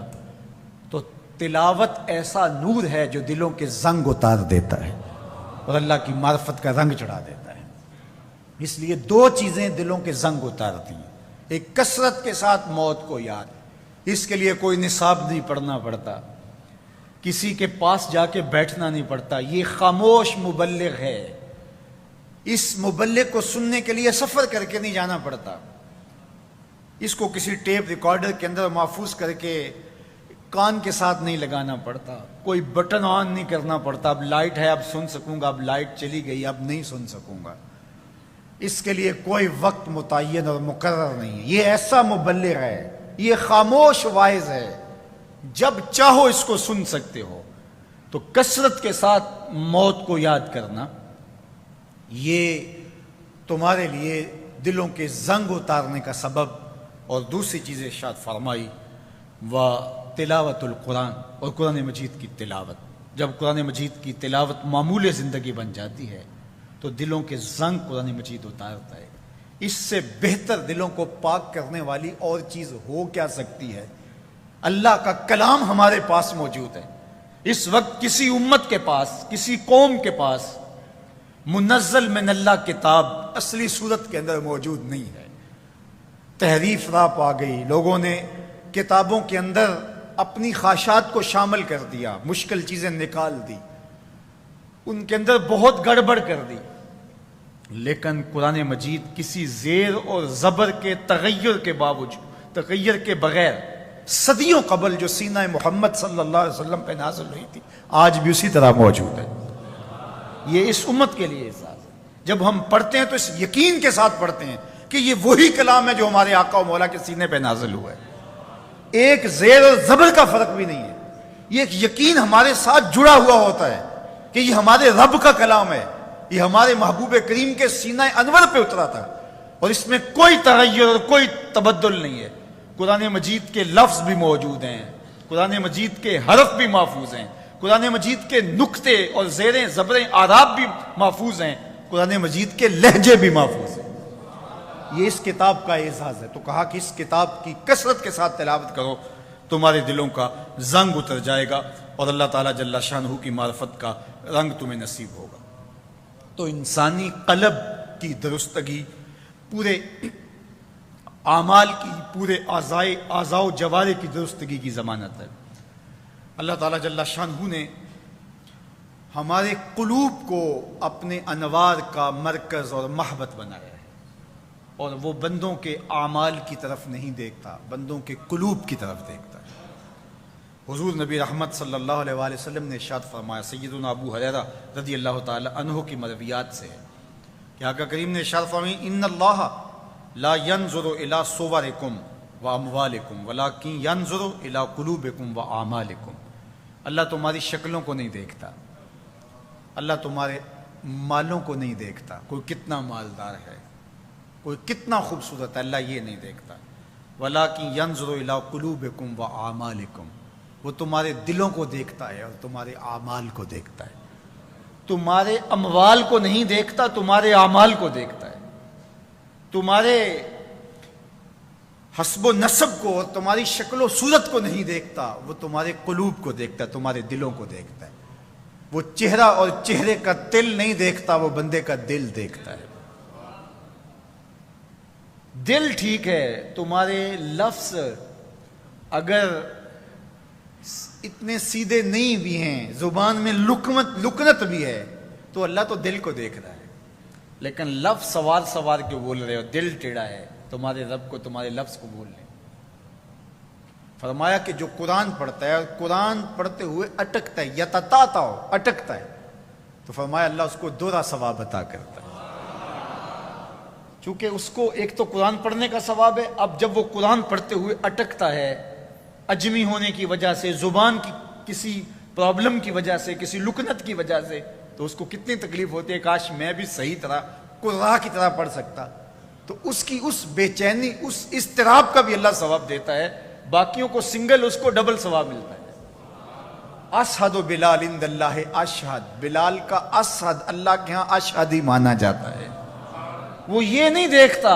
تو تلاوت ایسا نور ہے جو دلوں کے زنگ اتار دیتا ہے اور اللہ کی معرفت کا رنگ چڑھا دیتا ہے۔ اس لیے دو چیزیں دلوں کے زنگ اتارتی ہیں، ایک کثرت کے ساتھ موت کو یاد، اس کے لیے کوئی نصاب نہیں پڑھنا پڑتا، کسی کے پاس جا کے بیٹھنا نہیں پڑتا، یہ خاموش مبلغ ہے، اس مبلغ کو سننے کے لیے سفر کر کے نہیں جانا پڑتا، اس کو کسی ٹیپ ریکارڈر کے اندر محفوظ کر کے کان کے ساتھ نہیں لگانا پڑتا، کوئی بٹن آن نہیں کرنا پڑتا، اب لائٹ ہے اب سن سکوں گا، اب لائٹ چلی گئی اب نہیں سن سکوں گا، اس کے لیے کوئی وقت متعین اور مقرر نہیں ہے۔ یہ ایسا مبلغ ہے، یہ خاموش واعظ ہے، جب چاہو اس کو سن سکتے ہو۔ تو کثرت کے ساتھ موت کو یاد کرنا یہ تمہارے لیے دلوں کے زنگ اتارنے کا سبب۔ اور دوسری چیز ارشاد فرمائی تلاوت القرآن، اور قرآن مجید کی تلاوت۔ جب قرآن مجید کی تلاوت معمول زندگی بن جاتی ہے تو دلوں کے زنگ قرآن مجید اتارتا ہے۔ اس سے بہتر دلوں کو پاک کرنے والی اور چیز ہو کیا سکتی ہے؟ اللہ کا کلام ہمارے پاس موجود ہے۔ اس وقت کسی امت کے پاس، کسی قوم کے پاس منزل من اللہ کتاب اصلی صورت کے اندر موجود نہیں ہے۔ تحریف راہ پا گئی، لوگوں نے کتابوں کے اندر اپنی خواہشات کو شامل کر دیا، مشکل چیزیں نکال دی، ان کے اندر بہت گڑبڑ کر دی، لیکن قرآن مجید کسی زیر اور زبر کے تغیر کے باوجود، تغیر کے بغیر، صدیوں قبل جو سینہ محمد صلی اللہ علیہ وسلم پہ نازل ہوئی تھی آج بھی اسی طرح موجود ہے۔ یہ اس امت کے لیے احساس ہے۔ جب ہم پڑھتے ہیں تو اس یقین کے ساتھ پڑھتے ہیں کہ یہ وہی کلام ہے جو ہمارے آقا و مولا کے سینے پہ نازل ہوا ہے، ایک زیر اور زبر کا فرق بھی نہیں ہے۔ یہ ایک یقین ہمارے ساتھ جڑا ہوا ہوتا ہے کہ یہ ہمارے رب کا کلام ہے، یہ ہمارے محبوب کریم کے سینہ انور پہ اترا تھا، اور اس میں کوئی تغیر اور کوئی تبدل نہیں ہے۔ قرآن مجید کے لفظ بھی موجود ہیں، قرآن مجید کے حرف بھی محفوظ ہیں، قرآن مجید کے نقطے اور زیریں زبریں آراب بھی محفوظ ہیں، قرآن مجید کے لہجے بھی محفوظ ہیں۔ یہ اس کتاب کا اعزاز ہے۔ تو کہا کہ اس کتاب کی کثرت کے ساتھ تلاوت کرو، تمہارے دلوں کا زنگ اتر جائے گا اور اللہ تعالیٰ جل شانہ کی معرفت کا رنگ تمہیں نصیب ہوگا۔ تو انسانی قلب کی درستگی پورے اعمال کی، پورے اعضاء و جوارح کی درستگی کی ضمانت ہے۔ اللہ تعالیٰ جل شانہ نے ہمارے قلوب کو اپنے انوار کا مرکز اور محبت بنایا ہے، اور وہ بندوں کے اعمال کی طرف نہیں دیکھتا، بندوں کے قلوب کی طرف دیکھتا ہے۔ حضور نبی رحمت صلی اللہ علیہ وآلہ وسلم نے ارشاد فرمایا، سیدنا ابو ہریرہ رضی اللہ تعالی عنہ کی مرویات سے ہے کہ آقا کریم نے ارشاد فرمایا، ان اللہ لا ينظر الى صورکم واموالکم ولکن ينظر الى قلوبکم واعمالکم۔ اللہ تمہاری شکلوں کو نہیں دیکھتا، اللہ تمہارے مالوں کو نہیں دیکھتا، کوئی کتنا مالدار ہے، کوئی کتنا خوبصورت ہے، اللہ یہ نہیں دیکھتا۔ وَلَٰكِن يَنظُرُ إِلَىٰ قُلُوبِكُمْ وَأَعْمَالِكُمْ، وہ تمہارے دلوں کو دیکھتا ہے اور تمہارے اعمال کو دیکھتا ہے۔ تمہارے اموال کو نہیں دیکھتا، تمہارے اعمال کو دیکھتا ہے۔ تمہارے حسب و نسب کو اور تمہاری شکل و صورت کو نہیں دیکھتا، وہ تمہارے قلوب کو دیکھتا ہے، تمہارے دلوں کو دیکھتا ہے۔ وہ چہرہ اور چہرے کا تل نہیں دیکھتا، وہ بندے کا دل دیکھتا ہے۔ دل ٹھیک ہے، تمہارے لفظ اگر اتنے سیدھے نہیں بھی ہیں، زبان میں لکنت بھی ہے، تو اللہ تو دل کو دیکھ رہا ہے، لیکن لفظ سوار کے بول رہے ہو، دل ٹیڑھا ہے، تمہارے رب کو تمہارے لفظ کو بول لیں۔ فرمایا کہ جو قرآن پڑھتا ہے اور قرآن پڑھتے ہوئے اٹکتا ہے، اٹکتا ہے، تو فرمایا اللہ اس کو دوہرا ثواب عطا کرتا ہے۔ چونکہ اس کو ایک تو قرآن پڑھنے کا ثواب ہے، اب جب وہ قرآن پڑھتے ہوئے اٹکتا ہے، اجمی ہونے کی وجہ سے، زبان کی کسی پرابلم کی وجہ سے، کسی لکنت کی وجہ سے، تو اس کو کتنی تکلیف ہوتی ہے، کاش میں بھی صحیح طرح قرآن کی طرح پڑھ سکتا۔ تو اس کی اس بے چینی، اس اضطراب کا بھی اللہ ثواب دیتا ہے، باقیوں کو سنگل، اس کو ڈبل ثواب ملتا ہے۔ اشہد بلال عند اللہ اشہد، بلال کا اشہد اللہ کے ہاں اشہد ہی مانا جاتا ہے۔ وہ یہ نہیں دیکھتا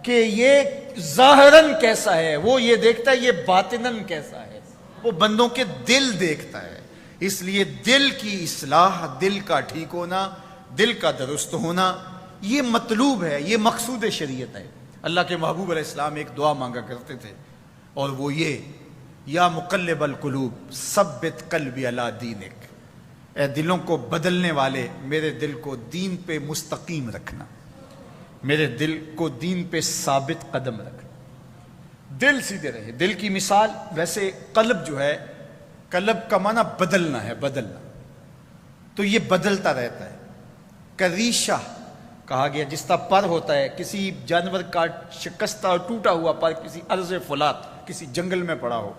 کہ یہ ظاہراً کیسا ہے، وہ یہ دیکھتا ہے یہ باطناً کیسا ہے، وہ بندوں کے دل دیکھتا ہے۔ اس لیے دل کی اصلاح، دل کا ٹھیک ہونا، دل کا درست ہونا، یہ مطلوب ہے، یہ مقصود شریعت ہے۔ اللہ کے محبوب علیہ السلام ایک دعا مانگا کرتے تھے، اور وہ یہ، یا مقلب القلوب ثبت قلبی علی دینک، اے دلوں کو بدلنے والے، میرے دل کو دین پہ مستقیم رکھنا، میرے دل کو دین پہ ثابت قدم رکھنا، دل سیدھے رہے۔ دل کی مثال، ویسے قلب جو ہے، قلب کا معنی بدلنا ہے، بدلنا، تو یہ بدلتا رہتا ہے۔ کریشہ کہا گیا جس طرح پر ہوتا ہے، کسی جانور کا شکستہ اور ٹوٹا ہوا پر کسی ارض فولاد، کسی جنگل میں پڑا ہو،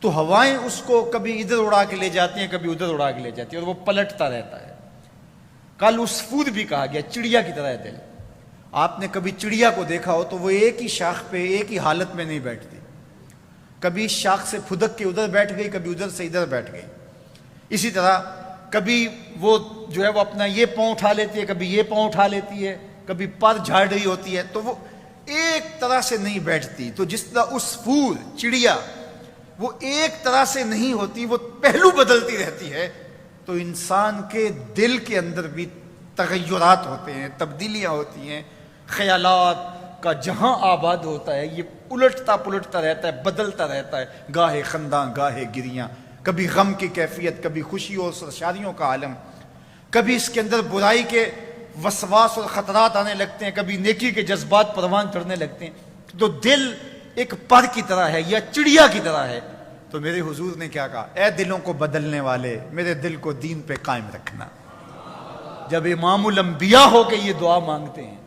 تو ہوائیں اس کو کبھی ادھر اڑا کے لے جاتی ہیں، کبھی ادھر اڑا کے لے جاتی ہیں، اور وہ پلٹتا رہتا ہے۔ کل عصفور بھی کہا گیا، چڑیا کی طرح ہے دل۔ آپ نے کبھی چڑیا کو دیکھا ہو تو وہ ایک ہی شاخ پہ ایک ہی حالت میں نہیں بیٹھتی، کبھی شاخ سے پھدک کے ادھر بیٹھ گئی، کبھی ادھر سے ادھر بیٹھ گئی۔ اسی طرح کبھی وہ جو ہے وہ اپنا یہ پاؤں اٹھا لیتی ہے، کبھی یہ پاؤں اٹھا لیتی ہے، کبھی پر جھاڑ رہی ہوتی ہے، تو وہ ایک طرح سے نہیں بیٹھتی۔ تو جس طرح عصفور، چڑیا، وہ ایک طرح سے نہیں ہوتی، وہ پہلو بدلتی رہتی ہے، تو انسان کے دل کے اندر بھی تغیرات ہوتے ہیں، تبدیلیاں ہوتی ہیں۔ خیالات کا جہاں آباد ہوتا ہے، یہ الٹتا پلٹتا رہتا ہے، بدلتا رہتا ہے، گاہے خنداں گاہے گریاں، کبھی غم کی کیفیت، کبھی خوشی اور سرشاریوں کا عالم، کبھی اس کے اندر برائی کے وسواس اور خطرات آنے لگتے ہیں، کبھی نیکی کے جذبات پروان چڑھنے لگتے ہیں۔ تو دل ایک پر کی طرح ہے یا چڑیا کی طرح ہے۔ تو میرے حضور نے کیا کہا؟ اے دلوں کو بدلنے والے، میرے دل کو دین پہ قائم رکھنا۔ جب امام الانبیاء ہو کے یہ دعا مانگتے ہیں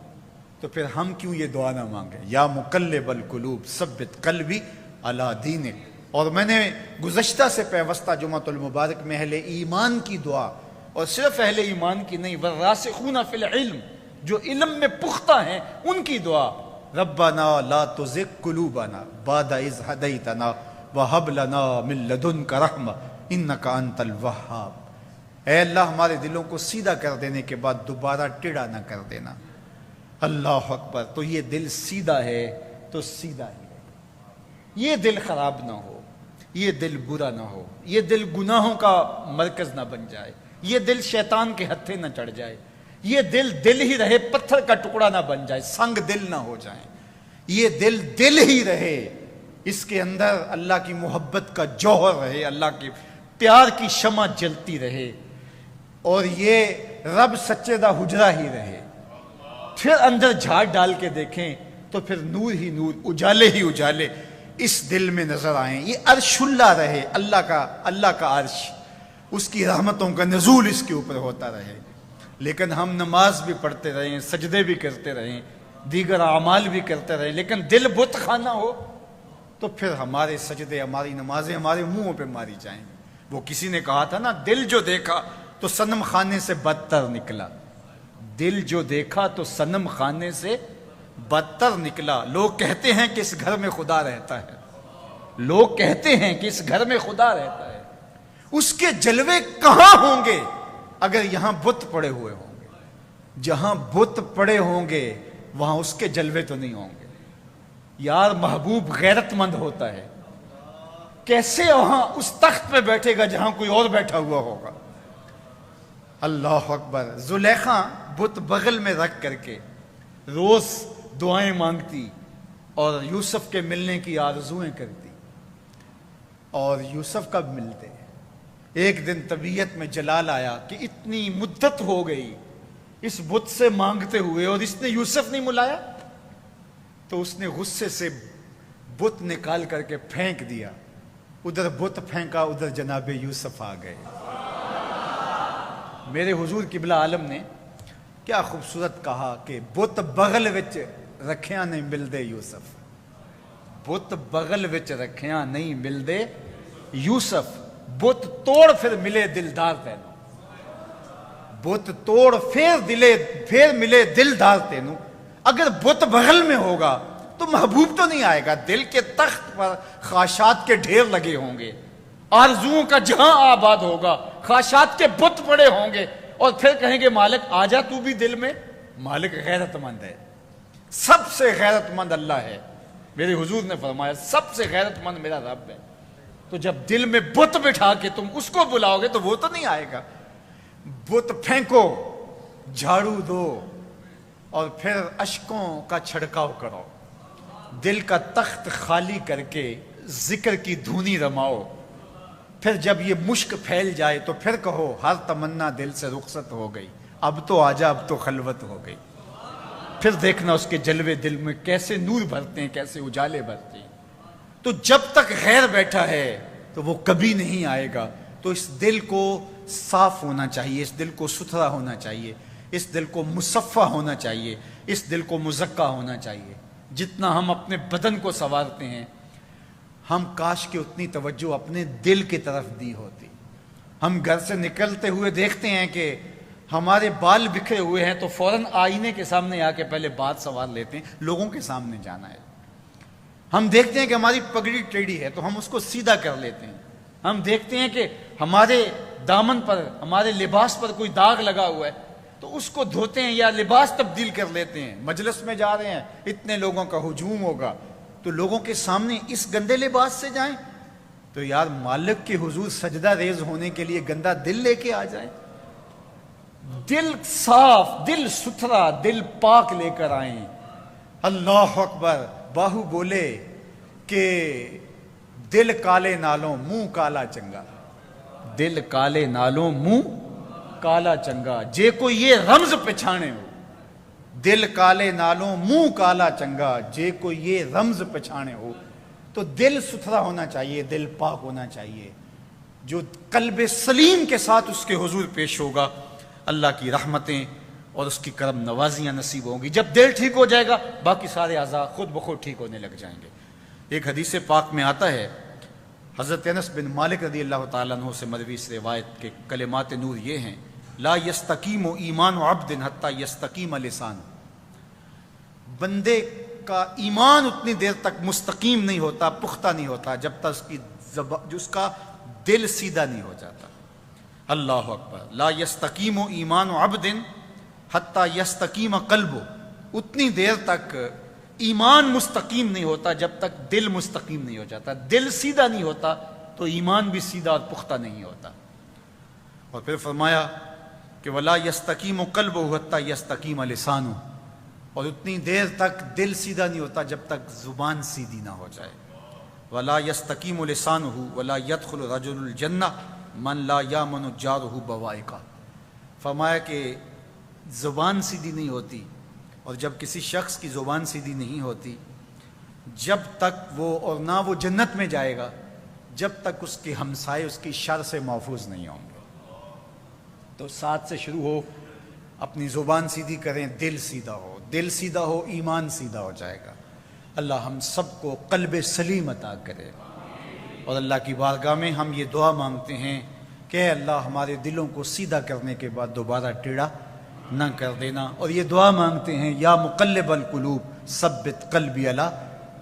تو پھر ہم کیوں یہ دعا نہ مانگیں؟ یا مقلب القلوب ثبت قلبی علی دینک۔ اور میں نے گزشتہ سے پیوستہ جمعۃ المبارک میں اہل ایمان کی دعا، اور صرف اہل ایمان کی نہیں، والراسخون فی العلم، جو علم میں پختہ ہیں، ان کی دعا، ربنا لا تزغ قلوبنا بعد اذ ہدیتنا وہب لنا من لدنک رحمہ انک انت الوہاب۔ اے اللہ ہمارے دلوں کو سیدھا کر دینے کے بعد دوبارہ ٹیڑھا نہ کر دینا۔ اللہ اکبر۔ تو یہ دل سیدھا ہے تو سیدھا ہی رہے، یہ دل خراب نہ ہو، یہ دل برا نہ ہو، یہ دل گناہوں کا مرکز نہ بن جائے، یہ دل شیطان کے ہتھے نہ چڑھ جائے، یہ دل دل ہی رہے، پتھر کا ٹکڑا نہ بن جائے، سنگ دل نہ ہو جائیں، یہ دل دل ہی رہے، اس کے اندر اللہ کی محبت کا جوہر رہے، اللہ کے پیار کی شمع جلتی رہے، اور یہ رب سچے دا حجرہ ہی رہے۔ پھر اندر جھاڑ ڈال کے دیکھیں تو پھر نور ہی نور، اجالے ہی اجالے اس دل میں نظر آئیں۔ یہ عرش اللہ رہے، اللہ کا عرش، اس کی رحمتوں کا نزول اس کے اوپر ہوتا رہے۔ لیکن ہم نماز بھی پڑھتے رہیں، سجدے بھی کرتے رہیں، دیگر اعمال بھی کرتے رہیں، لیکن دل بت خانہ ہو تو پھر ہمارے سجدے، ہماری نمازیں ہمارے منہوں پہ ماری جائیں۔ وہ کسی نے کہا تھا نا، دل جو دیکھا تو صنم خانے سے بدتر نکلا۔ دل جو دیکھا تو صنم خانے سے بدتر نکلا۔ لوگ کہتے ہیں کہ اس گھر میں خدا رہتا ہے، لوگ کہتے ہیں کہ اس گھر میں خدا رہتا ہے، اس کے جلوے کہاں ہوں گے اگر یہاں بت پڑے ہوئے ہوں گے؟ جہاں بت پڑے ہوں گے وہاں اس کے جلوے تو نہیں ہوں گے۔ یار محبوب غیرت مند ہوتا ہے، کیسے وہاں اس تخت پہ بیٹھے گا جہاں کوئی اور بیٹھا ہوا ہوگا؟ اللہ اکبر۔ زلیخا بت بغل میں رکھ کر کے روز دعائیں مانگتی اور یوسف کے ملنے کی آرزویں کرتی، اور یوسف کب ملتے؟ ایک دن طبیعت میں جلال آیا کہ اتنی مدت ہو گئی اس بت سے مانگتے ہوئے اور اس نے یوسف نہیں ملایا، تو اس نے غصے سے بت نکال کر کے پھینک دیا۔ ادھر بت پھینکا، ادھر جناب یوسف آ گئے۔ میرے حضور قبلہ عالم نے کیا خوبصورت کہا کہ بت بغل وچ رکھیاں نہیں ملدے یوسف، بت بغل وچ رکھیاں نہیں ملدے یوسف، بت توڑ پھر ملے دلدار تینوں، بت توڑ پھر ملے دلدار تینوں۔ اگر بت بغل میں ہوگا تو محبوب تو نہیں آئے گا، دل کے تخت پر خواہشات کے ڈھیر لگے ہوں گے، آرزوؤں کا جہاں آباد ہوگا، خواہشات کے بت پڑے ہوں گے، اور پھر کہیں گے مالک آجا تو بھی دل میں۔ مالک غیرت مند ہے، سب سے غیرت مند اللہ ہے۔ میرے حضور نے فرمایا سب سے غیرت مند میرا رب ہے۔ تو جب دل میں بت بٹھا کے تم اس کو بلاؤ گے تو وہ تو نہیں آئے گا۔ بت پھینکو، جھاڑو دو، اور پھر اشکوں کا چھڑکاؤ کرو، دل کا تخت خالی کر کے ذکر کی دھونی رماؤ۔ پھر جب یہ مشک پھیل جائے تو پھر کہو ہر تمنا دل سے رخصت ہو گئی، اب تو آجا، اب تو خلوت ہو گئی۔ پھر دیکھنا اس کے جلوے دل میں کیسے نور بھرتے ہیں، کیسے اجالے بھرتے ہیں۔ تو جب تک غیر بیٹھا ہے تو وہ کبھی نہیں آئے گا۔ تو اس دل کو صاف ہونا چاہیے، اس دل کو ستھرا ہونا چاہیے، اس دل کو مصفہ ہونا چاہیے، اس دل کو مزکا ہونا چاہیے۔ جتنا ہم اپنے بدن کو سنوارتے ہیں، ہم کاش کہ اتنی توجہ اپنے دل کی طرف دی ہوتی۔ ہم گھر سے نکلتے ہوئے دیکھتے ہیں کہ ہمارے بال بکھرے ہوئے ہیں تو فوراً آئینے کے سامنے آ کے پہلے بات سنوار لیتے ہیں، لوگوں کے سامنے جانا ہے۔ ہم دیکھتے ہیں کہ ہماری پگڑی ٹیڑھی ہے تو ہم اس کو سیدھا کر لیتے ہیں۔ ہم دیکھتے ہیں کہ ہمارے دامن پر، ہمارے لباس پر کوئی داغ لگا ہوا ہے تو اس کو دھوتے ہیں یا لباس تبدیل کر لیتے ہیں۔ مجلس میں جا رہے ہیں، اتنے لوگوں کا ہجوم ہوگا تو لوگوں کے سامنے اس گندے لباس سے جائیں؟ تو یار مالک کے حضور سجدہ ریز ہونے کے لیے گندا دل لے کے آ جائیں۔ دل صاف، دل ستھرا، دل پاک لے کر آئیں۔ اللہ اکبر۔ باہو بولے کہ دل کالے نالوں منہ کالا چنگا، دل کالے نالوں منہ کالا چنگا، جے کوئی یہ رمز پچھانے ہو، دل کالے نالوں منہ کالا چنگا، جے کوئی یہ رمز پچھانے ہو۔ تو دل ستھرا ہونا چاہیے، دل پاک ہونا چاہیے، جو قلب سلیم کے ساتھ اس کے حضور پیش ہوگا، اللہ کی رحمتیں اور اس کی کرم نوازیاں نصیب ہوں گی۔ جب دل ٹھیک ہو جائے گا باقی سارے اعضاء خود بخود ٹھیک ہونے لگ جائیں گے۔ ایک حدیث پاک میں آتا ہے، حضرت انس بن مالک رضی اللہ تعالیٰ عنہ سے مروی اس روایت کے کلمات نور یہ ہیں، لا یستقیم ایمان عبد حتی یستقیم لسان، بندے کا ایمان اتنی دیر تک مستقیم نہیں ہوتا، پختہ نہیں ہوتا، جب تک اس کا دل سیدھا نہیں ہو جاتا۔ اللہ اکبر، لا یستقیم ایمان عبد حتی یستقیم قلبہ، اتنی دیر تک ایمان مستقیم نہیں ہوتا جب تک دل مستقیم نہیں ہو جاتا۔ دل سیدھا نہیں ہوتا تو ایمان بھی سیدھا اور پختہ نہیں ہوتا۔ اور پھر فرمایا کہ ولا یستقیم قلبہ حتی یستقیم لسانہ، اور اتنی دیر تک دل سیدھا نہیں ہوتا جب تک زبان سیدھی نہ ہو جائے۔ ولا یستقیم لسانہ ولا يدخل رجل الجنہ من لا یامن جارہ بوائقہ، فرمایا کہ زبان سیدھی نہیں ہوتی، اور جب کسی شخص کی زبان سیدھی نہیں ہوتی جب تک وہ، اور نہ وہ جنت میں جائے گا جب تک اس کے ہمسائے اس کی شر سے محفوظ نہیں ہوں گے۔ تو ساتھ سے شروع ہو، اپنی زبان سیدھی کریں، دل سیدھا ہو، دل سیدھا ہو ایمان سیدھا ہو جائے گا۔ اللہ ہم سب کو قلب سلیم عطا کرے، اور اللہ کی بارگاہ میں ہم یہ دعا مانگتے ہیں کہ اے اللہ ہمارے دلوں کو سیدھا کرنے کے بعد دوبارہ ٹیڑھا نہ کر دینا، اور یہ دعا مانگتے ہیں یا مقلب القلوب ثبت قلبی علی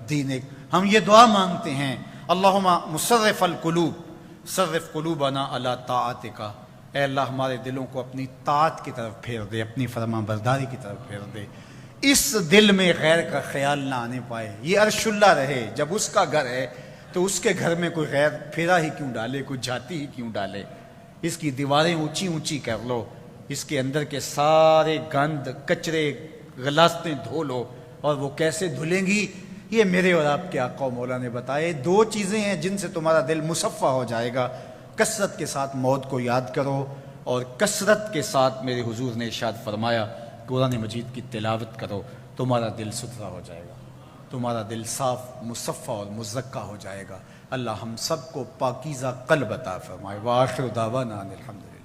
دینک، ہم یہ دعا مانگتے ہیں اللہم مصرف القلوب صرف قلوبنا علی طاعتک، اے اللہ ہمارے دلوں کو اپنی طاعت کی طرف پھیر دے، اپنی فرما برداری کی طرف پھیر دے، اس دل میں غیر کا خیال نہ آنے پائے، یہ عرش اللہ رہے، جب اس کا گھر ہے تو اس کے گھر میں کوئی غیر پھیرا ہی کیوں ڈالے، کوئی جاتی ہی کیوں ڈالے، اس کی دیواریں اونچی اونچی کر لو، اس کے اندر کے سارے گند کچرے غلاستیں دھو لو، اور وہ کیسے دھلیں گی یہ میرے اور آپ کے آقا و مولا نے بتائے۔ دو چیزیں ہیں جن سے تمہارا دل مصفہ ہو جائے گا، کثرت کے ساتھ موت کو یاد کرو، اور کثرت کے ساتھ میرے حضور نے ارشاد فرمایا قرآن مجید کی تلاوت کرو، تمہارا دل ستھرا ہو جائے گا، تمہارا دل صاف مصفہ اور مزکہ ہو جائے گا۔ اللہ ہم سب کو پاکیزہ قلب عطا فرمائے۔ وآخر دعوانا الحمدللہ۔